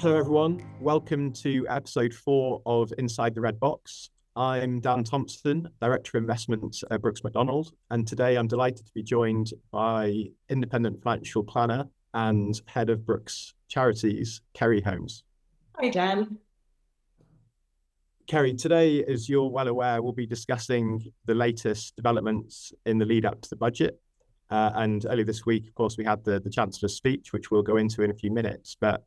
Hello, everyone. Welcome to episode 4 of Inside the Red Box. I'm Dan Thompson, Director of Investments at Brooks Macdonald, and today I'm delighted to be joined by independent financial planner and head of Brooks Charities, Kerry Holmes. Hi, Dan. Kerry, today, as you're well aware, we'll be discussing the latest developments in the lead up to the budget. And earlier this week, of course, we had the Chancellor's speech, which we'll go into in a few minutes. But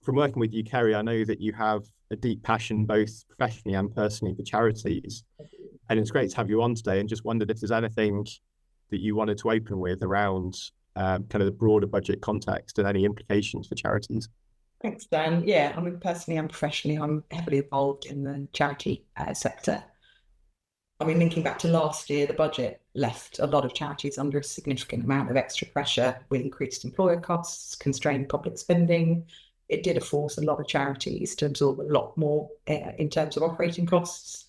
from working with you, Kerry, I know that you have a deep passion, both professionally and personally, for charities. And it's great to have you on today, and just wondered if there's anything that you wanted to open with around kind of the broader budget context and any implications for charities. Thanks, Dan. Yeah, I mean, personally and professionally, I'm heavily involved in the charity sector. I mean, linking back to last year, the budget left a lot of charities under a significant amount of extra pressure with increased employer costs, constrained public spending. It did force a lot of charities to absorb a lot more in terms of operating costs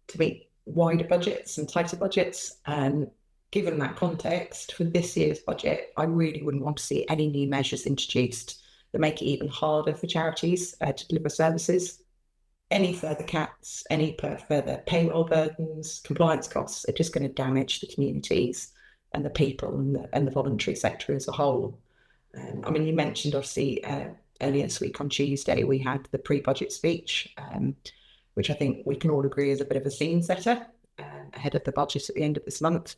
to meet wider budgets and tighter budgets. And given that context, for this year's budget, I really wouldn't want to see any new measures introduced that make it even harder for charities to deliver services. Any further caps, any further payroll burdens, compliance costs are just going to damage the communities and the people and the voluntary sector as a whole. I mean, you mentioned obviously earlier this week on Tuesday, we had the pre-budget speech, which I think we can all agree is a bit of a scene setter ahead of the budget at the end of this month.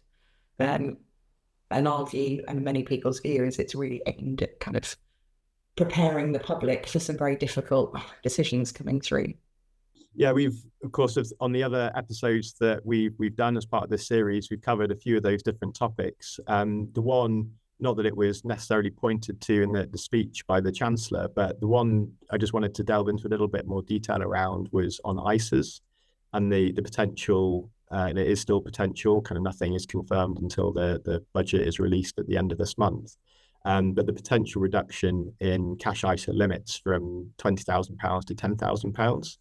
And our view, and many people's view, is it's really aimed at kind of preparing the public for some very difficult decisions coming through. Yeah, we've, of course, on the other episodes that we've done as part of this series, we've covered a few of those different topics. The one, not that it was necessarily pointed to in the speech by the Chancellor, but the one I just wanted to delve into a little bit more detail around was on ISAs and the potential, and it is still potential, kind of nothing is confirmed until the budget is released at the end of this month. But the potential reduction in cash ISA limits from £20,000 to £10,000.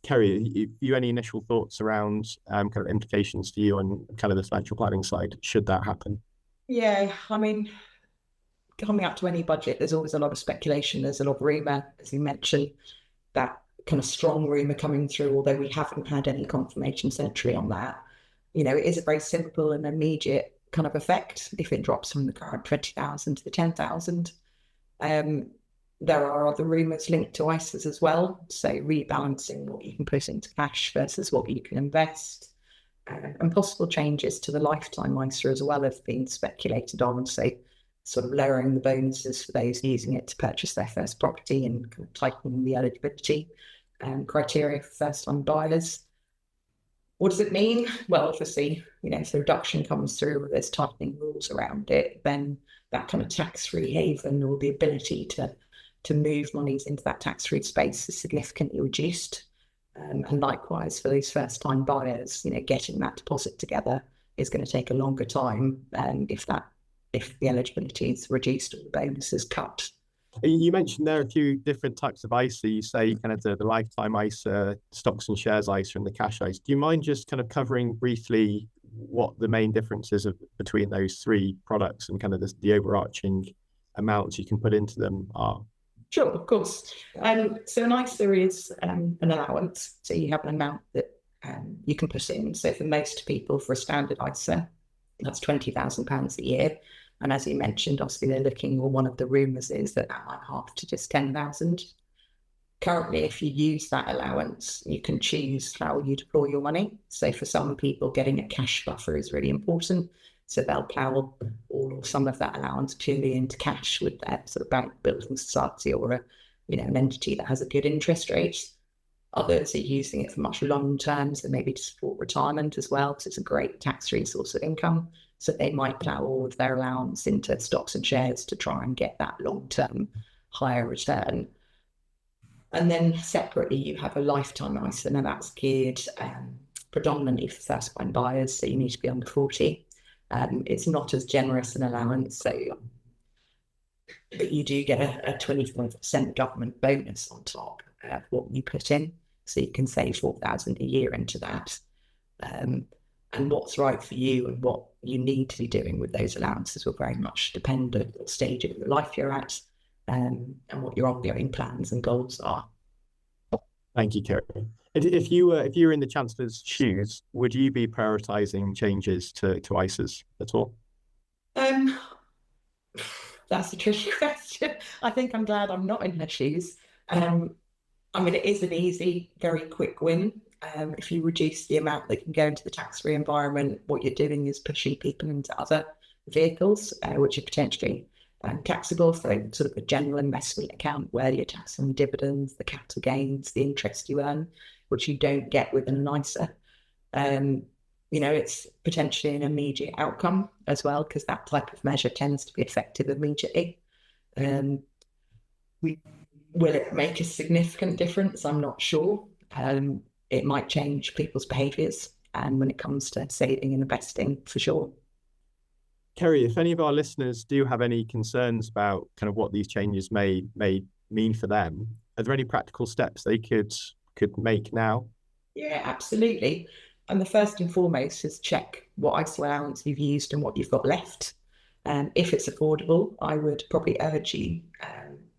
Kerry, you any initial thoughts around kind of implications for you on kind of the financial planning side, should that happen? Yeah, I mean, coming up to any budget, there's always a lot of speculation. There's a lot of rumour, as you mentioned, that kind of strong rumour coming through, although we haven't had any confirmation centrally on that. You know, it is a very simple and immediate kind of effect if it drops from the current 20,000 to the 10,000. There are other rumours linked to ISAs as well, so rebalancing what you can put into cash versus what you can invest, and possible changes to the lifetime ISA as well have been speculated on, so sort of lowering the bonuses for those using it to purchase their first property and kind of tightening the eligibility criteria for first-time buyers. What does it mean? Well, obviously, you know, if the reduction comes through or there's tightening rules around it, then that kind of tax-free haven or the ability to move monies into that tax-free space is significantly reduced. And likewise, for these first-time buyers, you know, getting that deposit together is going to take a longer time if the eligibility is reduced or the bonus is cut. You mentioned there are a few different types of ISA. You say kind of the lifetime ISA, stocks and shares ISA, and the cash ISA. Do you mind just kind of covering briefly what the main differences between those three products and kind of the overarching amounts you can put into them are? Sure, of course. So an ISA is an allowance. So you have an amount that you can put in. So for most people, for a standard ISA, that's £20,000 a year. And as you mentioned, obviously they're looking, or one of the rumours is that might half to just 10,000. Currently, if you use that allowance, you can choose how you deploy your money. So for some people, getting a cash buffer is really important. So they'll plough all or some of that allowance purely into cash with their sort of bank, building society, or an entity that has a good interest rate. Others are using it for much long term, so maybe to support retirement as well, because it's a great tax-free source of income. So they might plough all of their allowance into stocks and shares to try and get that long-term higher return. And then separately, you have a lifetime ISA, and that's geared predominantly for first-time buyers, so you need to be under 40. It's not as generous an allowance, but you do get a 25% government bonus on top of what you put in, so you can save £4,000 a year into that. And what's right for you and what you need to be doing with those allowances will very much depend on what stage of your life you're at, and what your ongoing plans and goals are. Thank you, Kerry. If you were in the Chancellor's shoes, would you be prioritising changes to ISAs at all? That's a tricky question. I think I'm glad I'm not in her shoes. I mean, it is an easy, very quick win. If you reduce the amount that can go into the tax-free environment, what you're doing is pushing people into other vehicles, which are potentially taxable. So sort of a general investment account where you're taxing the dividends, the capital gains, the interest you earn, which you don't get within an ISA. It's potentially an immediate outcome as well, because that type of measure tends to be effective immediately. Will it make a significant difference? I'm not sure. It might change people's behaviours, and when it comes to saving and investing, for sure. Kerry, if any of our listeners do have any concerns about kind of what these changes may mean for them, are there any practical steps they could make now? Yeah, absolutely. And the first and foremost is check what ISA allowance you've used and what you've got left. If it's affordable, I would probably urge you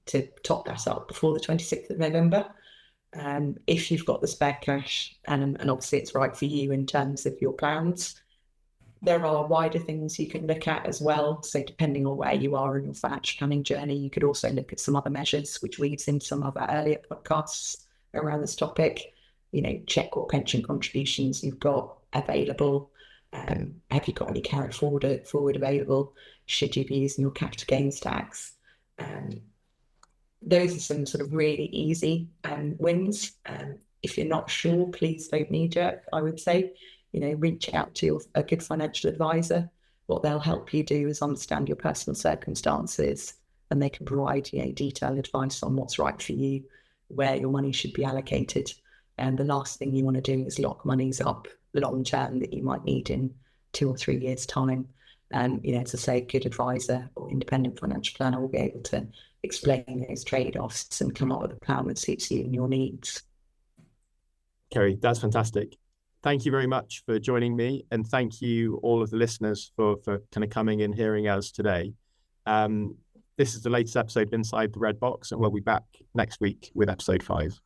to top that up before the 26th of November. If you've got the spare cash and obviously it's right for you in terms of your plans, there are wider things you can look at as well. So depending on where you are in your financial planning journey, you could also look at some other measures, which weaves into some of our earlier podcasts around this topic. Check what pension contributions you've got available. Have you got any carry forward available? Should you be using your capital gains tax? Those are some sort of really easy wins. If you're not sure, please don't knee-jerk, I would say. Reach out to a good financial advisor. What they'll help you do is understand your personal circumstances, and they can provide detailed advice on what's right for you, where your money should be allocated. And the last thing you want to do is lock monies up long term that you might need in 2 or 3 years' time. And, as I say, a good advisor or independent financial planner will be able to explain those trade-offs and come up with a plan that suits you and your needs. Kerry, that's fantastic. Thank you very much for joining me, and thank you all of the listeners for kind of coming and hearing us today. This is the latest episode of Inside the Red Box, and we'll be back next week with episode 5.